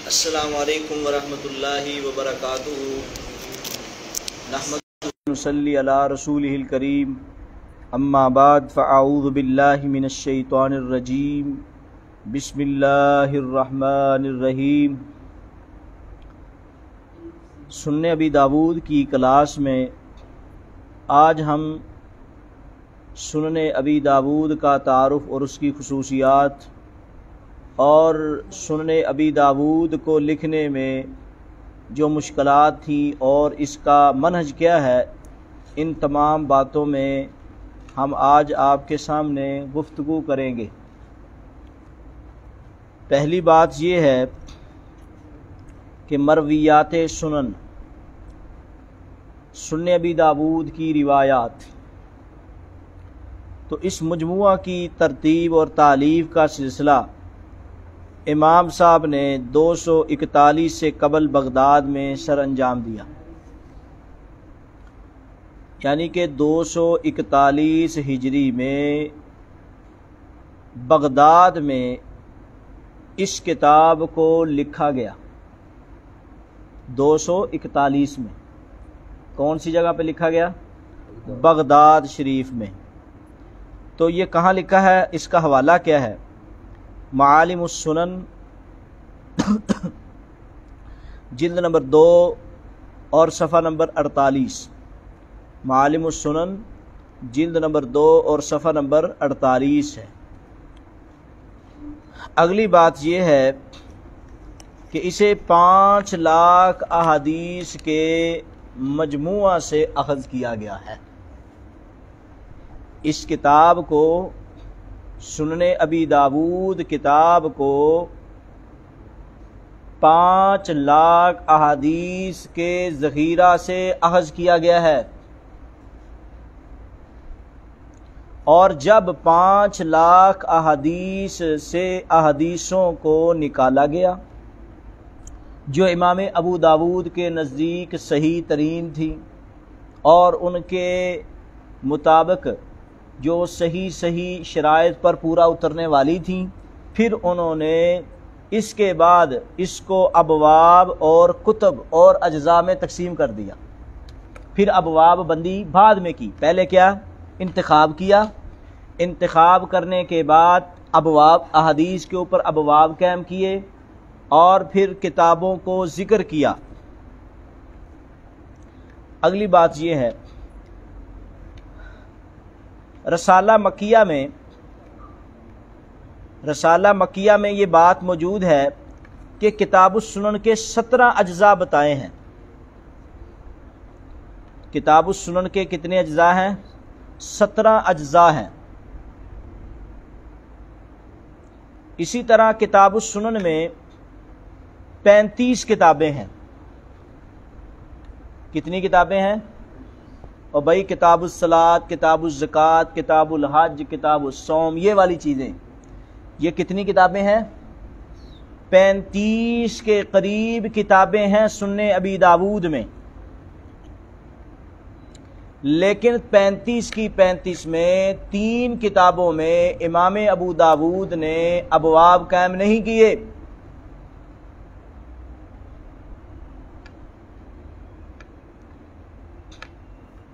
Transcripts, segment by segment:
السلام علیکم ورحمۃ اللہ وبرکاتہ۔ نحمد نصلی علی رسولہ الکریم، اما بعد فاعوذ باللہ من الشیطان الرجیم، بسم اللہ الرحمن الرحیم۔ سنن ابی داود کی کلاس میں آج ہم سنن ابی داود کا تعارف اور اس کی خصوصیات اور سنن ابی داود کو لکھنے میں جو مشکلات تھیں اور اس کا منہج کیا ہے، ان تمام باتوں میں ہم آج آپ کے سامنے گفتگو کریں گے۔ پہلی بات یہ ہے کہ مرویات سنن ابی داود کی روایات، تو اس مجموعہ کی ترتیب اور تالیف کا سلسلہ امام صاحب نے 241 سے قبل بغداد میں سر انجام دیا، یعنی کہ 241 ہجری میں بغداد میں اس کتاب کو لکھا گیا۔ 241 میں کون سی جگہ پہ لکھا گیا؟ بغداد شریف میں۔ تو یہ کہاں لکھا ہے، اس کا حوالہ کیا ہے؟ معالم السنن جلد نمبر 2 اور صفحہ نمبر 48۔ معالم السنن جلد نمبر 2 اور صفحہ نمبر 48 ہے۔ اگلی بات یہ ہے کہ اسے 5 لاکھ احادیث کے مجموعہ سے اخذ کیا گیا ہے۔ اس کتاب کو، سنن ابی داود کتاب کو 5 لاکھ احادیث کے ذخیرہ سے اخذ کیا گیا ہے، اور جب 5 لاکھ احادیث سے احادیثوں کو نکالا گیا جو امام ابو داود کے نزدیک صحیح ترین تھی اور ان کے مطابق جو صحیح شرائط پر پورا اترنے والی تھیں، پھر انہوں نے اس کے بعد اس کو ابواب اور کتب اور اجزاء میں تقسیم کر دیا۔ پھر ابواب بندی بعد میں کی، پہلے کیا؟ انتخاب کیا۔ انتخاب کرنے کے بعد ابواب، احادیث کے اوپر ابواب قائم کیے اور پھر کتابوں کو ذکر کیا۔ اگلی بات یہ ہے، رسالہ مکیہ میں یہ بات موجود ہے کہ کتاب السنن کے 17 اجزاء بتائے ہیں۔ کتاب السنن کے کتنے اجزاء ہیں؟ 17 اجزاء ہیں۔ اسی طرح کتاب السنن میں 35 کتابیں ہیں۔ کتنی کتابیں ہیں؟ اور بھائی کتاب الصلاۃ، کتاب الزکوٰۃ، کتاب الحج، کتاب الصوم، یہ والی چیزیں، یہ کتنی کتابیں ہیں؟ 35 کے قریب کتابیں ہیں سنن ابی داود میں۔ لیکن 35 کی 35 میں 3 کتابوں میں امام ابو داود نے ابواب قائم نہیں کیے۔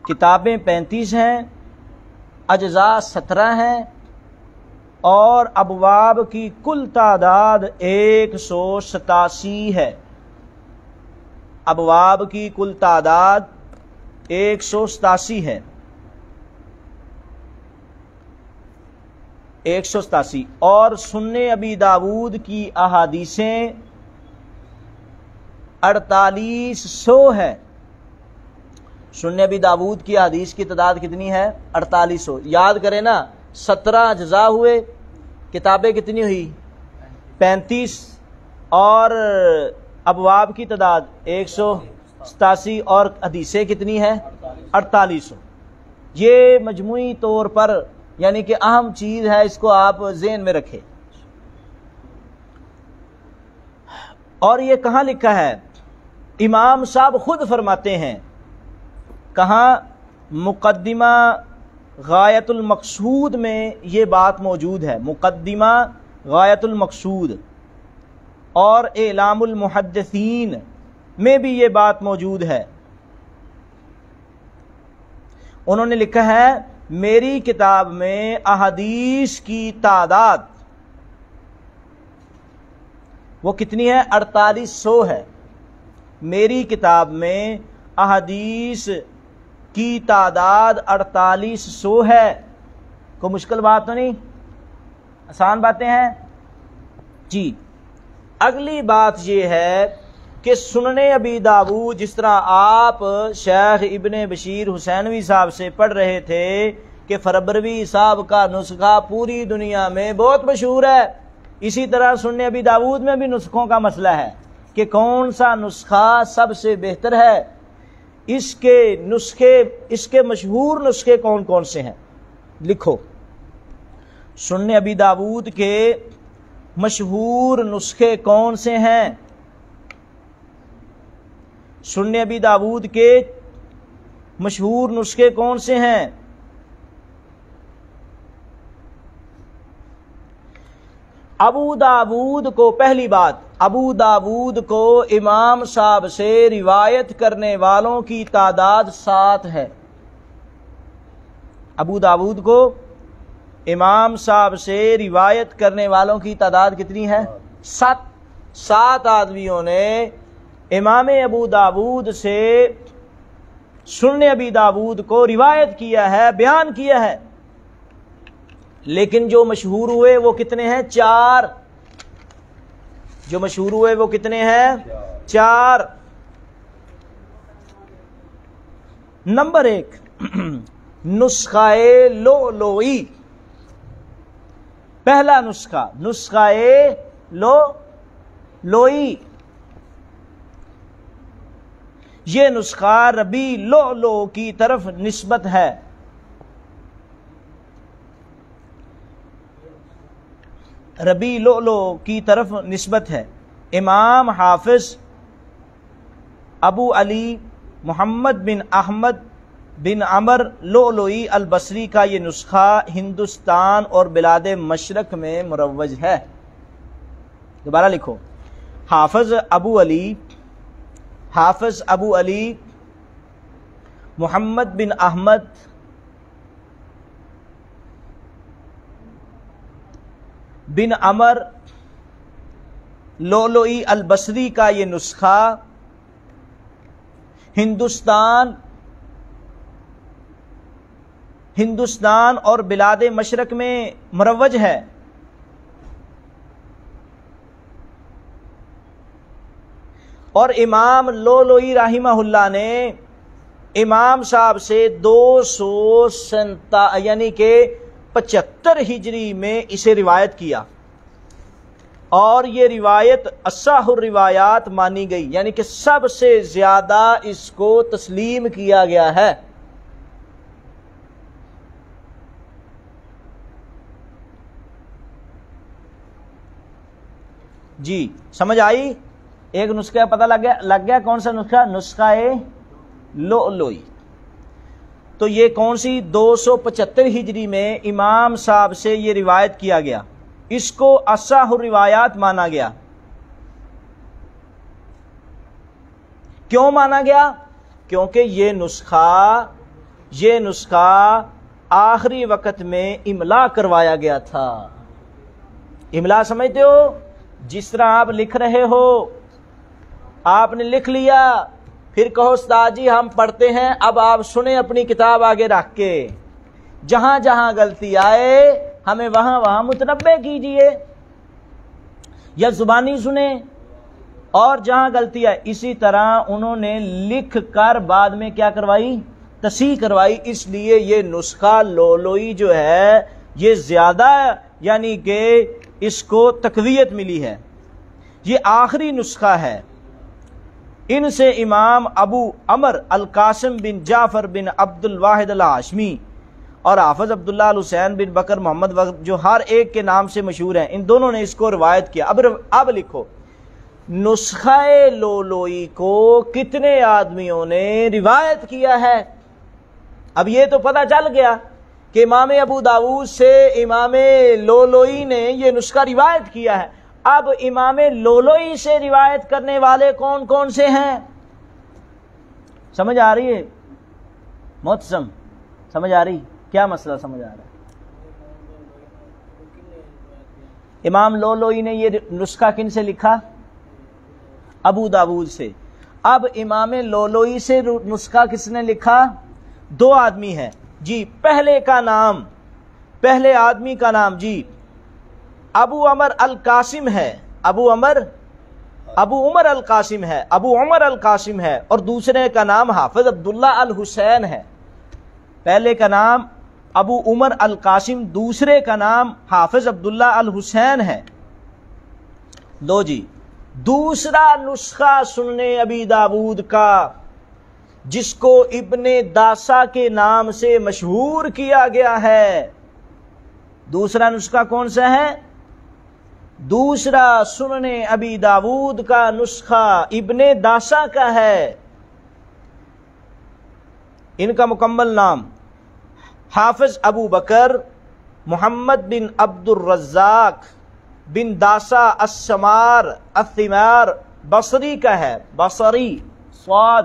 کتابیں 35 ہیں، اجزاء 17 ہیں، اور ابواب کی کل تعداد 187 ہے۔ ابواب کی کل تعداد 187 ہے۔ 187، اور سنن ابی داود کی احادیثیں 4800 ہے۔ سنن ابی داود کی حدیث کی تعداد کتنی ہے؟ 4800۔ یاد کریں نا، 17 اجزاء ہوئے، کتابیں کتنی ہوئی؟ 35، اور ابواب کی تعداد 187، اور حدیثیں کتنی ہیں؟ 4800۔ یہ مجموعی طور پر یعنی کہ اہم چیز ہے، اس کو آپ ذہن میں رکھیں۔ اور یہ کہاں لکھا ہے؟ امام صاحب خود فرماتے ہیں، کہاں؟ مقدمہ غایت المقصود میں یہ بات موجود ہے۔ مقدمہ غایت المقصود، اور اعلام المحدثین میں بھی یہ بات موجود ہے. انہوں نے لکھا ہے میری کتاب میں احادیث کی تعداد وہ کتنی ہے؟ 4800 ہے. میری کتاب میں احادیث کی تعداد 4800 ہے. کوئی مشکل بات تو نہیں، آسان باتیں ہیں جی. اگلی بات یہ ہے کہ سنن ابی داؤد، جس طرح آپ شیخ ابن بشیر حسینوی صاحب سے پڑھ رہے تھے کہ فربروی صاحب کا نسخہ پوری دنیا میں بہت مشہور ہے، اسی طرح سنن ابی داؤد میں بھی نسخوں کا مسئلہ ہے کہ کون سا نسخہ سب سے بہتر ہے. اس کے مشہور نسخے کون کون سے ہیں؟ لکھو. سنن ابی داؤد کے مشہور نسخے کون سے ہیں؟ سنن ابی داؤد کے مشہور نسخے کون سے ہیں؟ ابو داؤد کو، پہلی بات، ابو داؤد کو امام صاحب سے روایت کرنے والوں کی تعداد 7 ہے. ابو داؤد کو امام صاحب سے روایت کرنے والوں کی تعداد کتنی ہے؟ 7 آدمیوں نے امام ابو داؤد سے سنن ابی داؤد کو روایت کیا ہے، بیان کیا ہے. لیکن جو مشہور ہوئے وہ کتنے ہیں؟ 4. جو مشہور ہوئے وہ کتنے ہیں؟ 4. نمبر 1 نسخہ لؤلؤی. پہلا نسخہ لؤلؤی. یہ نسخہ ربی لؤلؤ کی طرف نسبت ہے. ربی لؤلؤ کی طرف نسبت ہے. امام حافظ ابو علی محمد بن احمد بن عمر لؤلؤی البصری کا یہ نسخہ ہندوستان اور بلاد مشرق میں مروج ہے. دوبارہ لکھو. حافظ ابو علی محمد بن احمد بن عمر لؤلؤی البصری کا یہ نسخہ ہندوستان اور بلاد مشرق میں مروج ہے. اور امام لؤلؤی رحمہ اللہ نے امام صاحب سے 257 یعنی کہ 75 ہجری میں اسے روایت کیا، اور یہ روایت اصح الروایات مانی گئی، یعنی کہ سب سے زیادہ اس کو تسلیم کیا گیا ہے. جی سمجھ آئی؟ ایک نسخہ پتہ لگ گیا کون سا نسخہ؟ نسخہ لؤلؤی. تو یہ کون سی؟ 275 ہجری میں امام صاحب سے یہ روایت کیا گیا، اس کو اصح الروایات مانا گیا. کیوں مانا گیا؟ کیونکہ یہ نسخہ آخری وقت میں املا کروایا گیا تھا. املا سمجھتے ہو؟ جس طرح آپ لکھ رہے ہو، آپ نے لکھ لیا، پھر کہو استاد جی ہم پڑھتے ہیں، اب آپ سنیں اپنی کتاب آگے رکھ کے، جہاں جہاں غلطی آئے ہمیں وہاں متنبہ کیجئے یا زبانی سنیں، اور جہاں غلطی آئے. اسی طرح انہوں نے لکھ کر بعد میں کیا کروائی؟ تصحیح کروائی. اس لیے یہ نسخہ لؤلؤی جو ہے یہ زیادہ، یعنی کہ اس کو تقویت ملی ہے. یہ آخری نسخہ ہے. ان سے امام ابو عمر القاسم بن جعفر بن عبد الواحد الہاشمی اور حافظ عبداللہ الحسین بن بکر محمد جو ہر ایک کے نام سے مشہور ہیں، ان دونوں نے اس کو روایت کیا. اب لکھو نسخہ لؤلؤی کو کتنے آدمیوں نے روایت کیا ہے؟ اب یہ تو پتہ چل گیا کہ امام ابو داؤد سے امام لؤلؤی نے یہ نسخہ روایت کیا ہے. اب امام لولوئی سے روایت کرنے والے کون کون سے ہیں؟ سمجھ آ رہی ہے محتسم؟ سمجھ آ رہی؟ کیا مسئلہ سمجھ آ رہا ہے؟ امام لولوئی نے یہ نسخہ کن سے لکھا؟ ابو داود سے۔ اب امام لولوئی سے نسخہ کس نے لکھا؟ دو آدمی ہیں جی۔ پہلے آدمی کا نام جی ابو عمر القاسم ہے، ابو عمر القاسم ہے، اور دوسرے کا نام حافظ عبداللہ الحسین ہے۔ پہلے کا نام ابو عمر القاسم، دوسرے کا نام حافظ عبداللہ الحسین ہے۔ دو جی۔ دوسرا نسخہ سننے ابی داود کا جس کو ابن داسا کے نام سے مشہور کیا گیا ہے، دوسرا نسخہ کون سا ہے؟ دوسرا سننے ابی داود کا نسخہ ابن داسا کا ہے۔ ان کا مکمل نام حافظ ابو بکر محمد بن عبد الرزاق بن داسا السمار الثمار بصری کا ہے، بصری صاد۔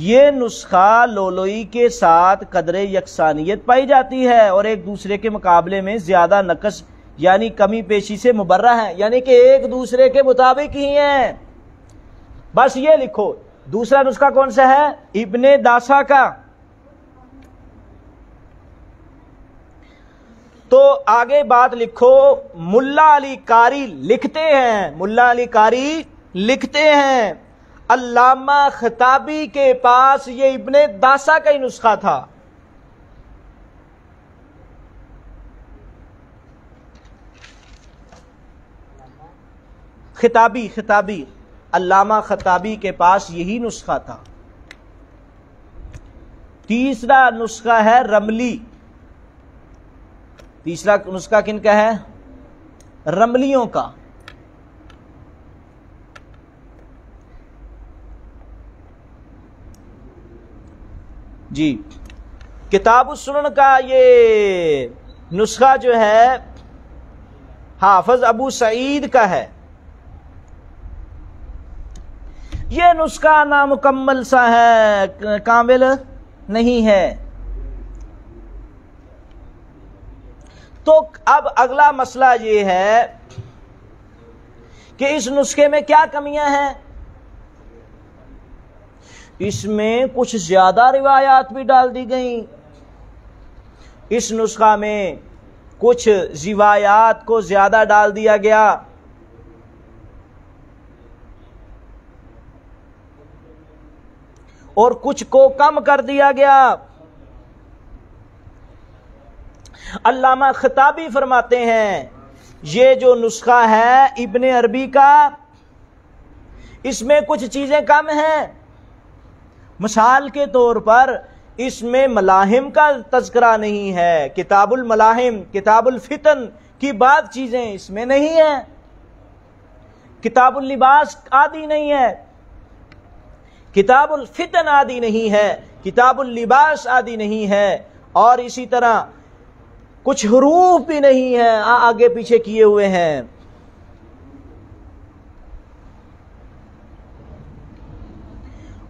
یہ نسخہ لولوئی کے ساتھ قدر یکسانیت پائی جاتی ہے اور ایک دوسرے کے مقابلے میں زیادہ نقص یعنی کمی پیشی سے مبرہ ہیں، یعنی کہ ایک دوسرے کے مطابق ہی ہیں۔ بس یہ لکھو دوسرا نسخہ کون سا ہے؟ ابن داسا کا۔ تو آگے بات لکھو، ملا علی قاری لکھتے ہیں علامہ خطابی کے پاس یہ ابن داسا کا ہی نسخہ تھا۔ خطابی علامہ خطابی کے پاس یہی نسخہ تھا۔ تیسرا نسخہ ہے رملی۔ تیسرا نسخہ کن کا ہے؟ رملیوں کا۔ جی کتاب السنن کا یہ نسخہ جو ہے حافظ ابو سعید کا ہے۔ یہ نسخہ نامکمل سا ہے، کامل نہیں ہے۔ تو اب اگلا مسئلہ یہ ہے کہ اس نسخے میں کیا کمیاں ہیں؟ اس میں کچھ زیادہ روایات بھی ڈال دی گئیں۔ اس نسخہ میں کچھ روایات کو زیادہ ڈال دیا گیا، اور کچھ کو کم کر دیا گیا۔ علامہ خطابی فرماتے ہیں یہ جو نسخہ ہے ابن عربی کا، اس میں کچھ چیزیں کم ہیں۔ مثال کے طور پر اس میں ملاحم کا تذکرہ نہیں ہے، کتاب الملاحم، کتاب الفتن کی بعض چیزیں اس میں نہیں ہیں، کتاب اللباس آدی نہیں ہے، کتاب الفتن آدی نہیں ہے، کتاب اللباس آدی نہیں ہے، اور اسی طرح کچھ حروف بھی نہیں ہیں، آگے پیچھے کیے ہوئے ہیں۔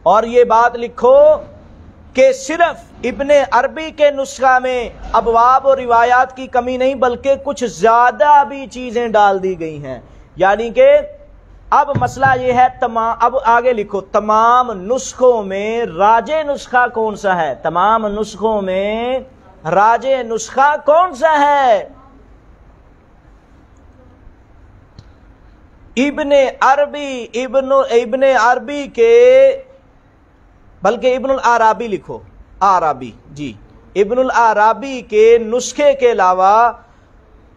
اور یہ بات لکھو کہ صرف ابن عربی کے نسخہ میں ابواب اور روایات کی کمی نہیں بلکہ کچھ زیادہ بھی چیزیں ڈال دی گئی ہیں، یعنی کہ اب مسئلہ یہ ہے اب آگے لکھو تمام نسخوں میں راجح نسخہ کون سا ہے؟ تمام نسخوں میں راجح نسخہ کون سا ہے؟ ابن عربی کے، بلکہ ابن العرابی لکھو، عرابی جی، ابن العرابی کے نسخے کے علاوہ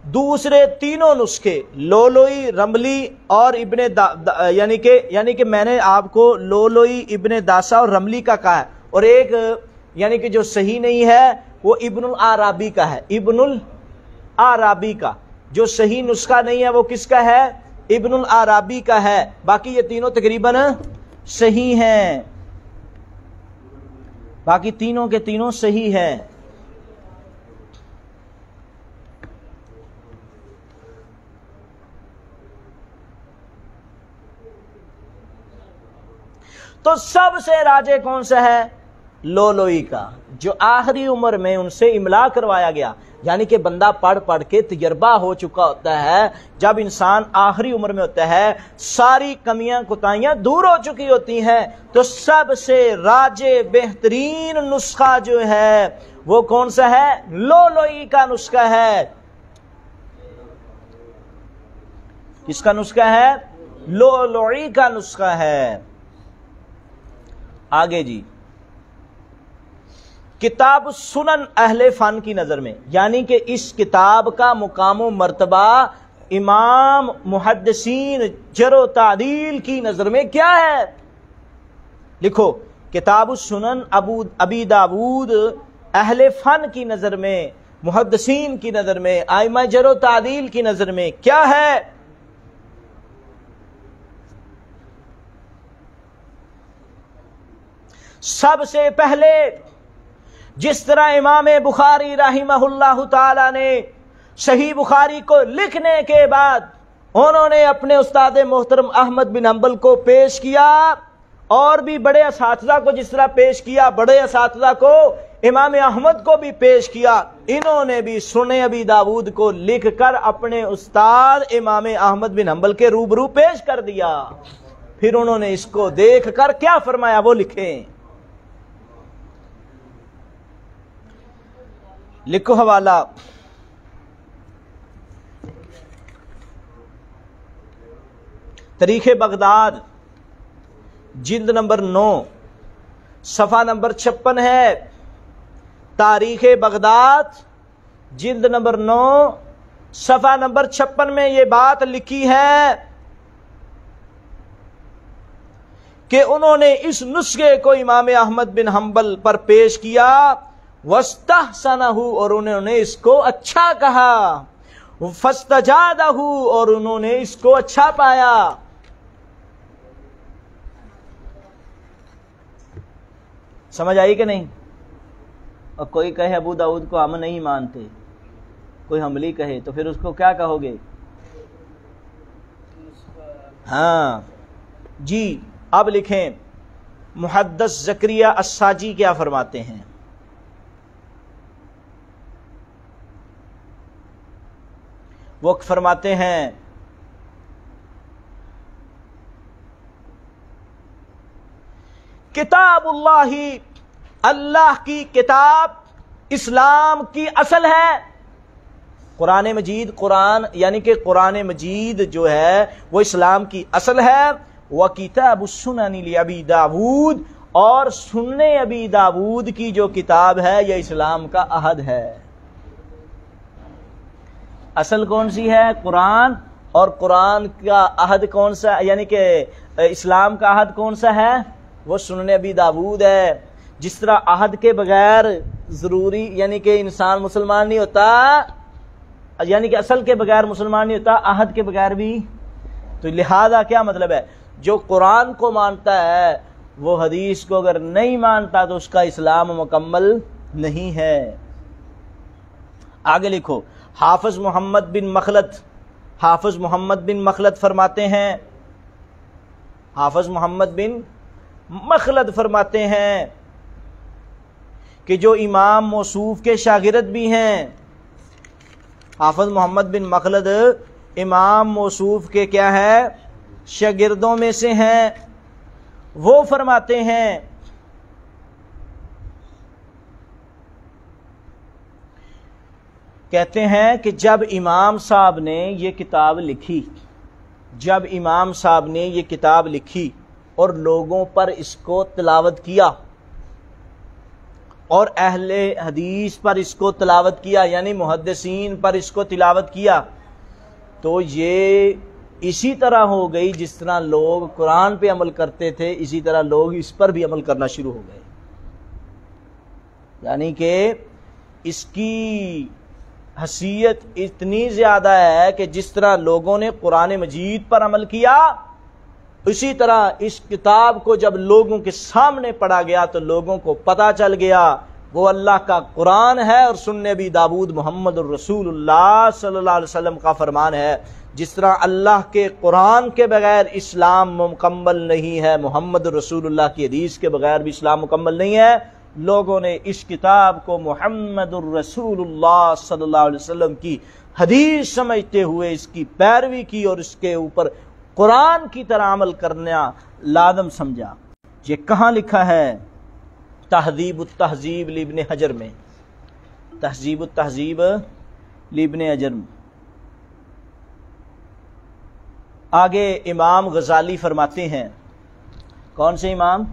دوسرے تینوں نسخے لولوئی، رملی اور یعنی کہ میں نے آپ کو لولوئی، ابن داسا اور رملی کا کہا ہے، اور ایک یعنی کہ جو صحیح نہیں ہے وہ ابن العرابی کا ہے۔ ابن العرابی کا جو صحیح نسخہ نہیں ہے وہ کس کا ہے؟ ابن العرابی کا ہے۔ باقی یہ تینوں تقریباً صحیح ہیں، باقی تینوں کے تینوں صحیح ہیں۔ تو سب سے راجے کون سا ہے؟ لولوئی کا، جو آخری عمر میں ان سے املا کروایا گیا، یعنی کہ بندہ پڑھ پڑھ کے تجربہ ہو چکا ہوتا ہے۔ جب انسان آخری عمر میں ہوتا ہے، ساری کمیاں کوتاہیاں دور ہو چکی ہوتی ہیں، تو سب سے راجے بہترین نسخہ جو ہے وہ کون سا ہے؟ لولوئی کا نسخہ ہے۔ کس کا نسخہ ہے؟ لولوئی کا نسخہ ہے۔ آگے جی، کتاب سنن اہل فن کی نظر میں، یعنی کہ اس کتاب کا مقام و مرتبہ امام محدثین جرح و تعدیل کی نظر میں کیا ہے؟ لکھو، کتاب السنن ابی داود اہل فن کی نظر میں، محدثین کی نظر میں، ائمہ جرح و تعدیل کی نظر میں کیا ہے؟ سب سے پہلے جس طرح امام بخاری رحمہ اللہ تعالی نے صحیح بخاری کو لکھنے کے بعد انہوں نے اپنے استاد محترم احمد بن حنبل کو پیش کیا، اور بھی بڑے اساتذہ کو جس طرح پیش کیا، بڑے اساتذہ کو امام احمد کو بھی پیش کیا، انہوں نے بھی سنن ابی داود کو لکھ کر اپنے استاد امام احمد بن حنبل کے روبرو پیش کر دیا۔ پھر انہوں نے اس کو دیکھ کر کیا فرمایا وہ لکھیں۔ لکھو حوالہ، تاریخ بغداد جلد نمبر 9 صفحہ نمبر 56 ہے۔ تاریخ بغداد جلد نمبر 9 صفحہ نمبر 56 میں یہ بات لکھی ہے کہ انہوں نے اس نسخے کو امام احمد بن حنبل پر پیش کیا، وَاسْتَحْسَنَهُ، اور انہوں نے اس کو اچھا کہا، فَاسْتَجَادَهُ، اور انہوں نے اس کو اچھا پایا۔ سمجھ آئی کہ نہیں؟ اور کوئی کہے ابو داؤد کو ہم نہیں مانتے، کوئی حنبلی کہے تو پھر اس کو کیا کہو گے؟ ہاں جی، اب لکھیں محدث زکریا الساجی کیا فرماتے ہیں۔ وہ فرماتے ہیں کتاب اللہ، اللہ کی کتاب اسلام کی اصل ہے۔ قرآن مجید، قرآن یعنی کہ قرآن مجید جو ہے وہ اسلام کی اصل ہے۔ وَكِتَابُ السُّنَنِ لِأَبِي داود، اور سنن ابی داود کی جو کتاب ہے یہ اسلام کا عہد ہے۔ اصل کون سی ہے؟ قرآن، اور قرآن کا عہد کون سا، یعنی کہ اسلام کا عہد کون سا ہے؟ وہ سنن ابی داود ہے۔ جس طرح عہد کے بغیر ضروری یعنی کہ انسان مسلمان نہیں ہوتا، یعنی کہ اصل کے بغیر مسلمان نہیں ہوتا، عہد کے بغیر بھی۔ تو لہذا کیا مطلب ہے؟ جو قرآن کو مانتا ہے وہ حدیث کو اگر نہیں مانتا تو اس کا اسلام مکمل نہیں ہے۔ آگے لکھو، حافظ محمد بن مخلد، حافظ محمد بن مخلد فرماتے ہیں، حافظ محمد بن مخلد فرماتے ہیں کہ جو امام موصوف کے شاگرد بھی ہیں، حافظ محمد بن مخلد امام موصوف کے کیا ہے؟ شاگردوں میں سے ہیں۔ وہ فرماتے ہیں کہتے ہیں کہ جب امام صاحب نے یہ کتاب لکھی، جب امام صاحب نے یہ کتاب لکھی اور لوگوں پر اس کو تلاوت کیا اور اہل حدیث پر اس کو تلاوت کیا، یعنی محدثین پر اس کو تلاوت کیا، تو یہ اسی طرح ہو گئی جس طرح لوگ قرآن پہ عمل کرتے تھے، اسی طرح لوگ اس پر بھی عمل کرنا شروع ہو گئے۔ یعنی کہ اس کی حیثیت اتنی زیادہ ہے کہ جس طرح لوگوں نے قرآن مجید پر عمل کیا، اسی طرح اس کتاب کو جب لوگوں کے سامنے پڑھا گیا تو لوگوں کو پتہ چل گیا وہ اللہ کا قرآن ہے اور سنن ابی داود محمد الرسول اللہ صلی اللہ علیہ وسلم کا فرمان ہے۔ جس طرح اللہ کے قرآن کے بغیر اسلام مکمل نہیں ہے، محمد رسول اللہ کی حدیث کے بغیر بھی اسلام مکمل نہیں ہے، لوگوں نے اس کتاب کو محمد الرسول اللہ صلی اللہ علیہ وسلم کی حدیث سمجھتے ہوئے اس کی پیروی کی اور اس کے اوپر قرآن کی طرح عمل کرنا لازم سمجھا۔ یہ کہاں لکھا ہے؟ تہذیب التہذیب لابن حجر میں، تہذیب التہذیب لابن حجر میں۔ آگے امام غزالی فرماتے ہیں، کون سے امام؟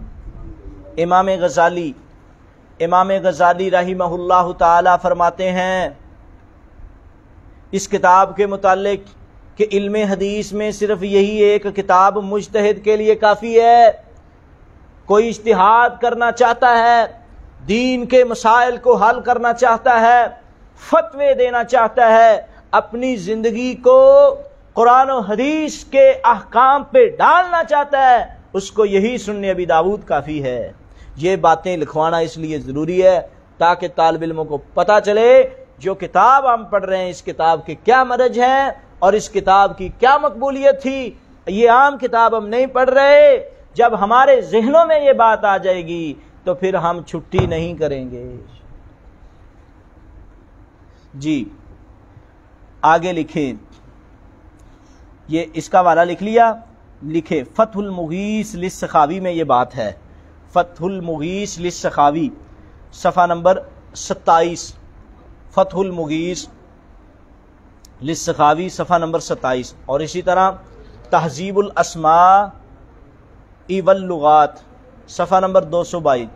امام غزالی۔ امام غزالی رحمہ اللہ تعالی فرماتے ہیں اس کتاب کے متعلق کہ علم حدیث میں صرف یہی ایک کتاب مجتہد کے لیے کافی ہے۔ کوئی اجتہاد کرنا چاہتا ہے، دین کے مسائل کو حل کرنا چاہتا ہے، فتوے دینا چاہتا ہے، اپنی زندگی کو قرآن و حدیث کے احکام پہ ڈالنا چاہتا ہے، اس کو یہی سنن ابی داؤد کافی ہے۔ یہ باتیں لکھوانا اس لیے ضروری ہے تاکہ طالب علموں کو پتہ چلے جو کتاب ہم پڑھ رہے ہیں اس کتاب کے کیا مرج ہے اور اس کتاب کی کیا مقبولیت تھی۔ یہ عام کتاب ہم نہیں پڑھ رہے، جب ہمارے ذہنوں میں یہ بات آ جائے گی تو پھر ہم چھٹی نہیں کریں گے۔ جی آگے لکھیں، یہ اس کا حوالہ لکھ لیا، لکھے فتح المغیث للسخاوی میں یہ بات ہے، فتح المغیث للسخاوی صفحہ نمبر 27، فتح المغیث للسخاوی صفحہ نمبر 27، اور اسی طرح تہذیب الاسماء واللغات صفحہ نمبر 222،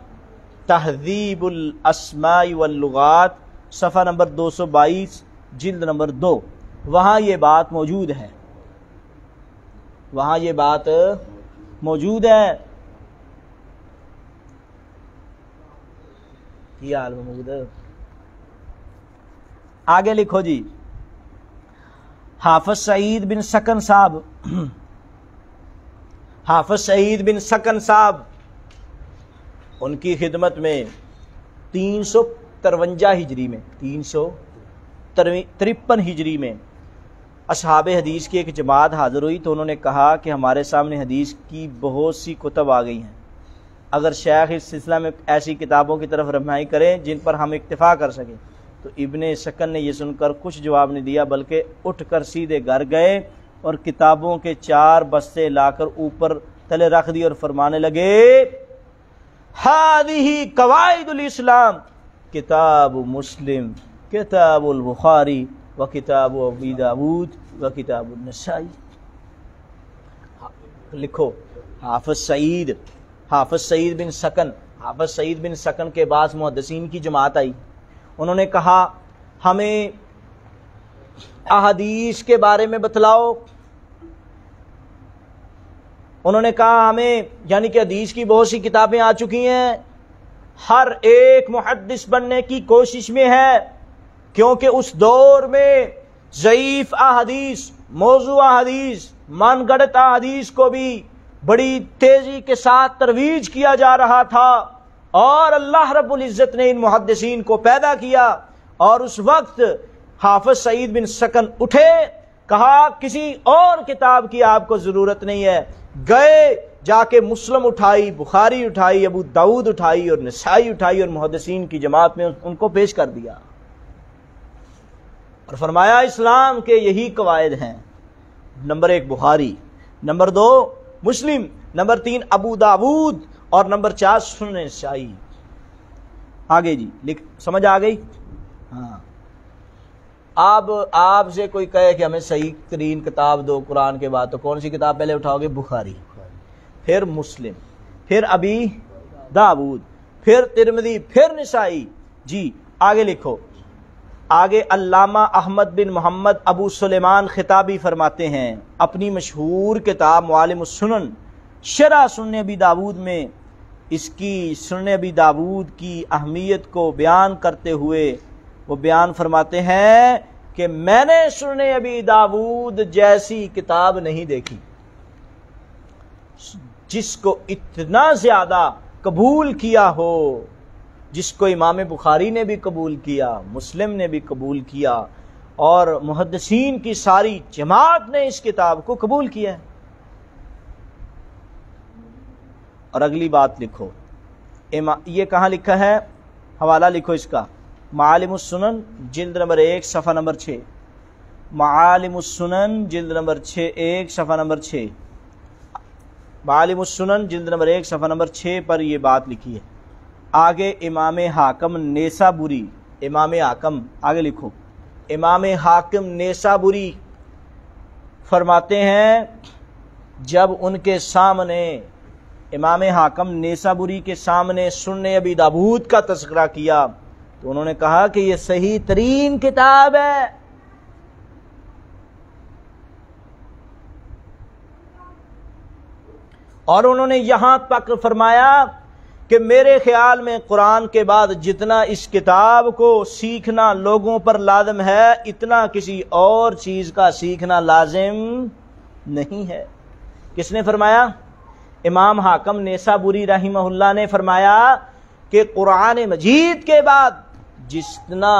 تہذیب الاسماء واللغات صفحہ نمبر 222 جلد نمبر 2، وہاں یہ بات موجود ہے، وہاں یہ بات موجود ہے۔ یہ حال موجود ہے۔ آگے لکھو جی، حافظ سعید بن سکن صاحب، حافظ سعید بن سکن صاحب، ان کی خدمت میں 353 ہجری میں، 353 ہجری میں اصحاب حدیث کی ایک جماعت حاضر ہوئی تو انہوں نے کہا کہ ہمارے سامنے حدیث کی بہت سی کتب آ گئی ہیں، اگر شیخ اس سلسلہ میں ایسی کتابوں کی طرف رہنمائی کریں جن پر ہم اکتفا کر سکیں۔ تو ابن سکن نے یہ سن کر کچھ جواب نہیں دیا، بلکہ اٹھ کر سیدھے گھر گئے اور کتابوں کے 4 بستے لا کر اوپر تلے رکھ دی اور فرمانے لگے، ہذہ قواعد الاسلام، کتاب مسلم، کتاب البخاری و کتاب ابی داود و کتاب النسائی۔ لکھو حافظ سعید بن سکن، حافظ سعید بن سکن کے بعد محدثین کی جماعت آئی، انہوں نے کہا ہمیں احادیث کے بارے میں بتلاؤ، انہوں نے کہا ہمیں، یعنی کہ حدیث کی بہت سی کتابیں آ چکی ہیں، ہر ایک محدث بننے کی کوشش میں ہے، کیونکہ اس دور میں ضعیف احادیث، موضوع احادیث، من گڑت احادیث کو بھی بڑی تیزی کے ساتھ ترویج کیا جا رہا تھا، اور اللہ رب العزت نے ان محدثین کو پیدا کیا۔ اور اس وقت حافظ سعید بن سکن اٹھے، کہا کسی اور کتاب کی آپ کو ضرورت نہیں ہے، گئے جا کے مسلم اٹھائی، بخاری اٹھائی، ابو داؤد اٹھائی اور نسائی اٹھائی اور محدثین کی جماعت میں ان کو پیش کر دیا اور فرمایا اسلام کے یہی قواعد ہیں، نمبر 1 بخاری، نمبر 2 مسلم، نمبر 3 ابو داؤد اور نمبر 4 سنن نسائی۔ آگے جی سمجھ آ گئی؟ ہاں، آپ سے کوئی کہے کہ ہمیں صحیح ترین کتاب دو قرآن کے بعد، تو کون سی کتاب پہلے اٹھاؤ گے؟ بخاری، پھر مسلم، پھر ابی داؤد، پھر ترمذی، پھر نسائی۔ جی آگے لکھو، آگے علامہ احمد بن محمد ابو سلیمان خطابی فرماتے ہیں اپنی مشہور کتاب معالم السنن شرح سنن ابی داؤد میں اس کی سنن ابی داؤد کی اہمیت کو بیان کرتے ہوئے وہ بیان فرماتے ہیں کہ میں نے سنن ابی داؤد جیسی کتاب نہیں دیکھی جس کو اتنا زیادہ قبول کیا ہو، جس کو امام بخاری نے بھی قبول کیا، مسلم نے بھی قبول کیا، اور محدثین کی ساری جماعت نے اس کتاب کو قبول کیا ہے۔ اور اگلی بات لکھو، یہ کہاں لکھا ہے، حوالہ لکھو اس کا، معالم السنن جلد نمبر 1 صفحہ نمبر 6، معالم السنن جلد نمبر 1 صفحہ نمبر 6، معالم السنن جلد نمبر 1 صفحہ نمبر 6 پر یہ بات لکھی ہے۔ آگے امام حاکم نیسابوری، امام حاکم آگے لکھو، امام حاکم نیسابوری فرماتے ہیں جب ان کے سامنے، امام حاکم نیسابوری کے سامنے سنن ابی داؤد کا تذکرہ کیا تو انہوں نے کہا کہ یہ صحیح ترین کتاب ہے۔ اور انہوں نے یہاں تک فرمایا کہ میرے خیال میں قرآن کے بعد جتنا اس کتاب کو سیکھنا لوگوں پر لازم ہے اتنا کسی اور چیز کا سیکھنا لازم نہیں ہے۔ کس نے فرمایا؟ امام حاکم نیسابوری رحمہ اللہ نے فرمایا کہ قرآن مجید کے بعد جتنا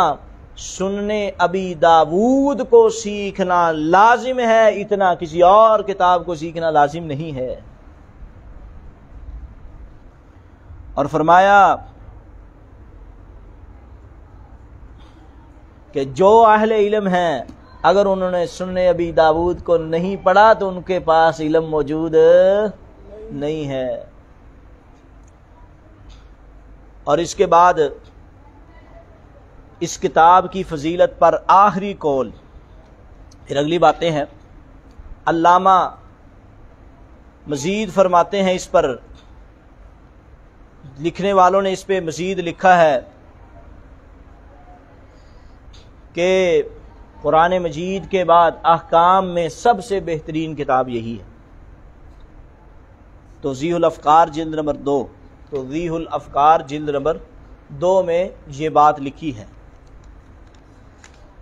سنن ابی داؤد کو سیکھنا لازم ہے اتنا کسی اور کتاب کو سیکھنا لازم نہیں ہے۔ اور فرمایا کہ جو اہل علم ہیں اگر انہوں نے سنن ابی داؤد کو نہیں پڑھا تو ان کے پاس علم موجود نہیں ہے۔ اور اس کے بعد اس کتاب کی فضیلت پر آخری قول، پھر اگلی باتیں ہیں۔ علامہ مزید فرماتے ہیں، اس پر لکھنے والوں نے اس پہ مزید لکھا ہے کہ قرآن مجید کے بعد احکام میں سب سے بہترین کتاب یہی ہے۔ توضیح الافکار جلد نمبر 2، توضیح الافکار جلد نمبر 2 میں یہ بات لکھی ہے۔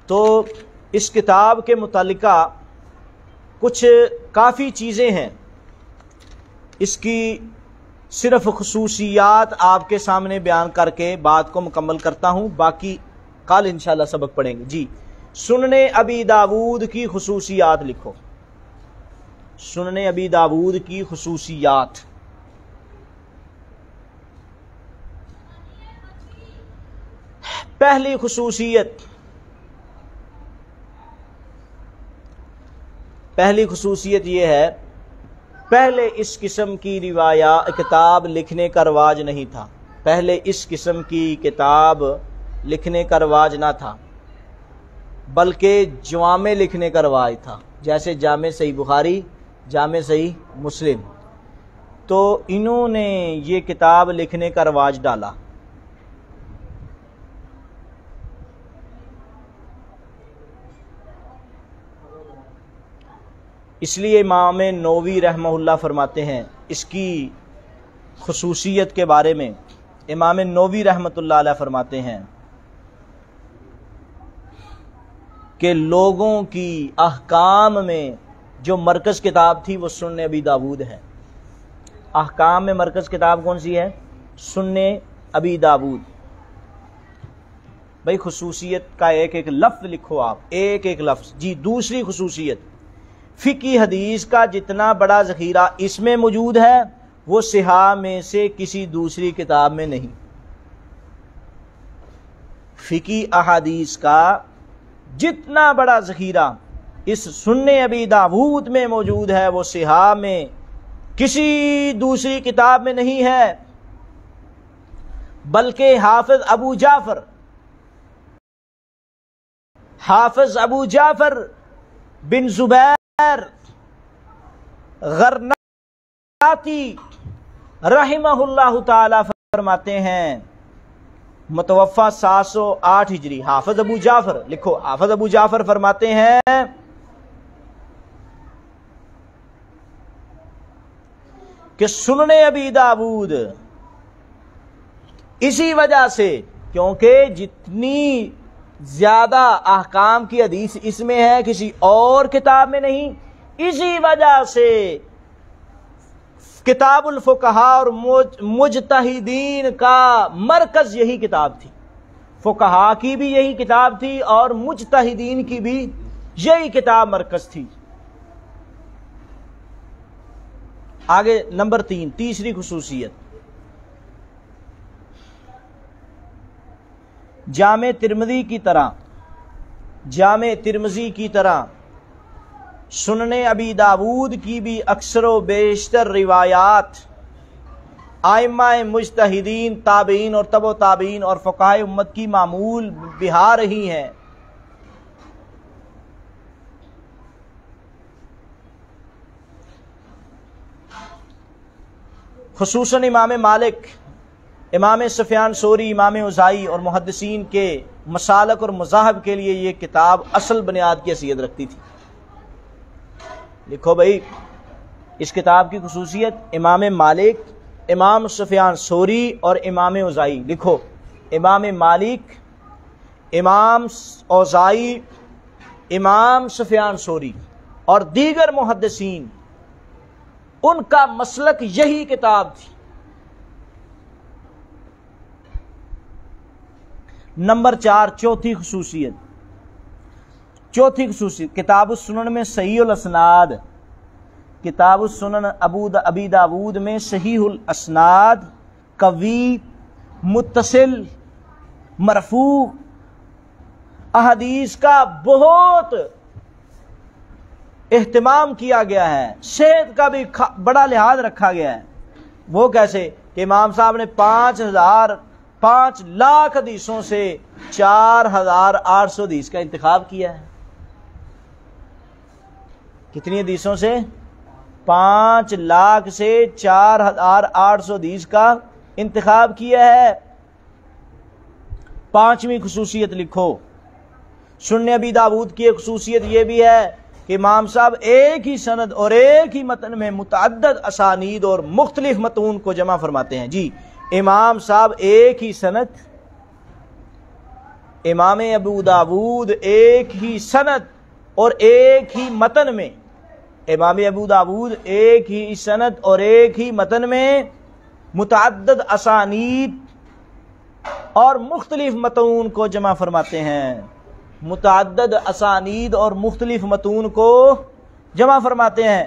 تو اس کتاب کے متعلقہ کچھ کافی چیزیں ہیں، اس کی صرف خصوصیات آپ کے سامنے بیان کر کے بات کو مکمل کرتا ہوں، باقی کل انشاءاللہ سبق پڑھیں گے۔ جی، سنن ابی داؤد کی خصوصیات لکھو، سنن ابی داؤد کی خصوصیات۔ پہلی خصوصیت یہ ہے، پہلے اس قسم کی کتاب لکھنے کا رواج نہیں تھا، پہلے اس قسم کی کتاب لکھنے کا رواج نہ تھا، بلکہ جوامع لکھنے کا رواج تھا، جیسے جامع صحیح بخاری، جامع صحیح مسلم۔ تو انہوں نے یہ کتاب لکھنے کا رواج ڈالا۔ اس لیے امام نووی رحمہ اللہ فرماتے ہیں اس کی خصوصیت کے بارے میں، امام نووی رحمۃ اللہ علیہ فرماتے ہیں کہ لوگوں کی احکام میں جو مرکز کتاب تھی وہ سنن ابی داؤد ہے۔ احکام میں مرکز کتاب کون سی ہے؟ سنن ابی داؤد۔ بھائی خصوصیت کا ایک ایک لفظ لکھو آپ، ایک ایک لفظ۔ جی، دوسری خصوصیت، فقہی حدیث کا جتنا بڑا ذخیرہ اس میں موجود ہے وہ صحاح میں سے کسی دوسری کتاب میں نہیں۔ فقہی احادیث کا جتنا بڑا ذخیرہ اس سنن ابی داؤد میں موجود ہے وہ صحاح میں کسی دوسری کتاب میں نہیں ہے، بلکہ حافظ ابو جعفر بن زبیر غرناطی رحمہ اللہ تعالی فرماتے ہیں، متوفی 708 ہجری، حافظ ابو جعفر لکھو، حافظ ابو جعفر فرماتے ہیں کہ سنن ابی داؤد اسی وجہ سے، کیونکہ جتنی زیادہ احکام کی حدیث اس میں ہے کسی اور کتاب میں نہیں، اسی وجہ سے کتاب الفقہاء اور مجتہدین کا مرکز یہی کتاب تھی۔ فقہا کی بھی یہی کتاب تھی اور مجتہدین کی بھی یہی کتاب مرکز تھی۔ آگے نمبر 3، تیسری خصوصیت، جامع ترمذی کی طرح سنن ابی داود کی بھی اکثر و بیشتر روایات ائمہ مجتہدین، تابعین اور تبع تابعین اور فقہاء امت کی معمول بہا رہی ہیں۔ خصوصاً امام مالک، امام سفیان ثوری، امام اوزاعی اور محدثین کے مسالک اور مذاہب کے لیے یہ کتاب اصل بنیاد کی حیثیت رکھتی تھی۔ لکھو بھائی، اس کتاب کی خصوصیت امام مالک، امام سفیان ثوری اور امام اوزاعی۔ لکھو، امام مالک، امام اوزاعی، امام سفیان ثوری اور دیگر محدثین، ان کا مسلک یہی کتاب تھی۔ نمبر 4، چوتھی خصوصیت، کتاب السنن میں صحیح الاسناد، کتاب السنن ابی داود میں صحیح الاسناد، قوی، متصل، مرفوع احادیث کا بہت اہتمام کیا گیا ہے، صحت کا بھی بڑا لحاظ رکھا گیا ہے۔ وہ کیسے کہ امام صاحب نے 5 لاکھ حدیثوں سے 4800 حدیث کا انتخاب کیا ہے۔ کتنی حدیثوں سے؟ 5 لاکھ سے 4800 حدیث کا انتخاب کیا ہے۔ 5ویں خصوصیت لکھو، سنن ابی داود کی ایک خصوصیت یہ بھی ہے کہ امام صاحب ایک ہی سند اور ایک ہی متن میں متعدد اسانید اور مختلف متون کو جمع فرماتے ہیں۔ جی، امام صاحب ایک ہی سند، امام ابو داود ایک ہی سند اور ایک ہی متن میں، امام ابو داود ایک ہی سند اور ایک ہی متن میں متعدد اسانید اور مختلف متون کو جمع فرماتے ہیں، متعدد اسانید اور مختلف متون کو جمع فرماتے ہیں،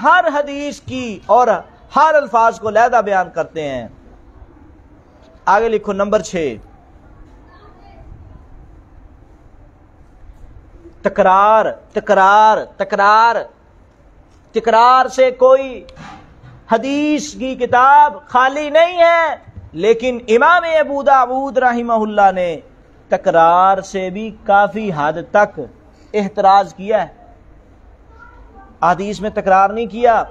ہر حدیث کی اور ہر الفاظ کو علیحدہ بیان کرتے ہیں۔ آگے لکھو، نمبر 6، تکرار سے کوئی حدیث کی کتاب خالی نہیں ہے، لیکن امام ابو داود رحمہ اللہ نے تکرار سے بھی کافی حد تک احتراز کیا ہے، حدیث میں تکرار نہیں کیا۔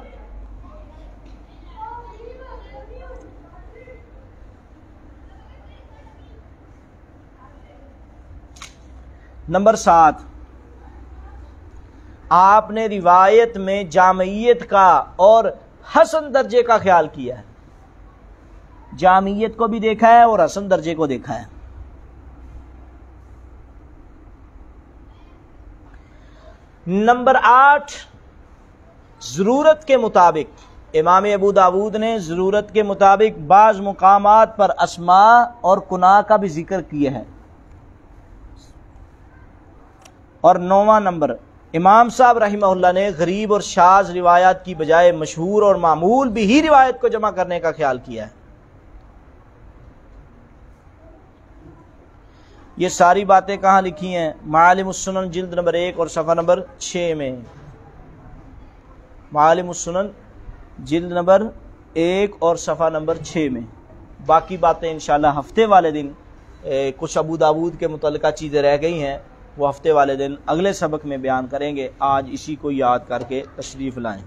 نمبر 7، آپ نے روایت میں جامعیت کا اور حسن درجے کا خیال کیا ہے، جامعیت کو بھی دیکھا ہے اور حسن درجے کو دیکھا ہے۔ نمبر 8، ضرورت کے مطابق امام ابو داود نے ضرورت کے مطابق بعض مقامات پر اسماء اور کناں کا بھی ذکر کیا ہے۔ اور 9واں نمبر، امام صاحب رحمہ اللہ نے غریب اور شاذ روایات کی بجائے مشہور اور معمول بھی ہی روایت کو جمع کرنے کا خیال کیا ہے۔ یہ ساری باتیں کہاں لکھی ہیں؟ معالم السنن جلد نمبر 1 اور صفحہ نمبر 6 میں، معالم السنن جلد نمبر 1 اور صفحہ نمبر 6 میں۔ باقی باتیں انشاءاللہ ہفتے والے دن، کچھ ابو داود کے متعلقہ چیزیں رہ گئی ہیں، وہ ہفتے والے دن اگلے سبق میں بیان کریں گے۔ آج اسی کو یاد کر کے تشریف لائیں۔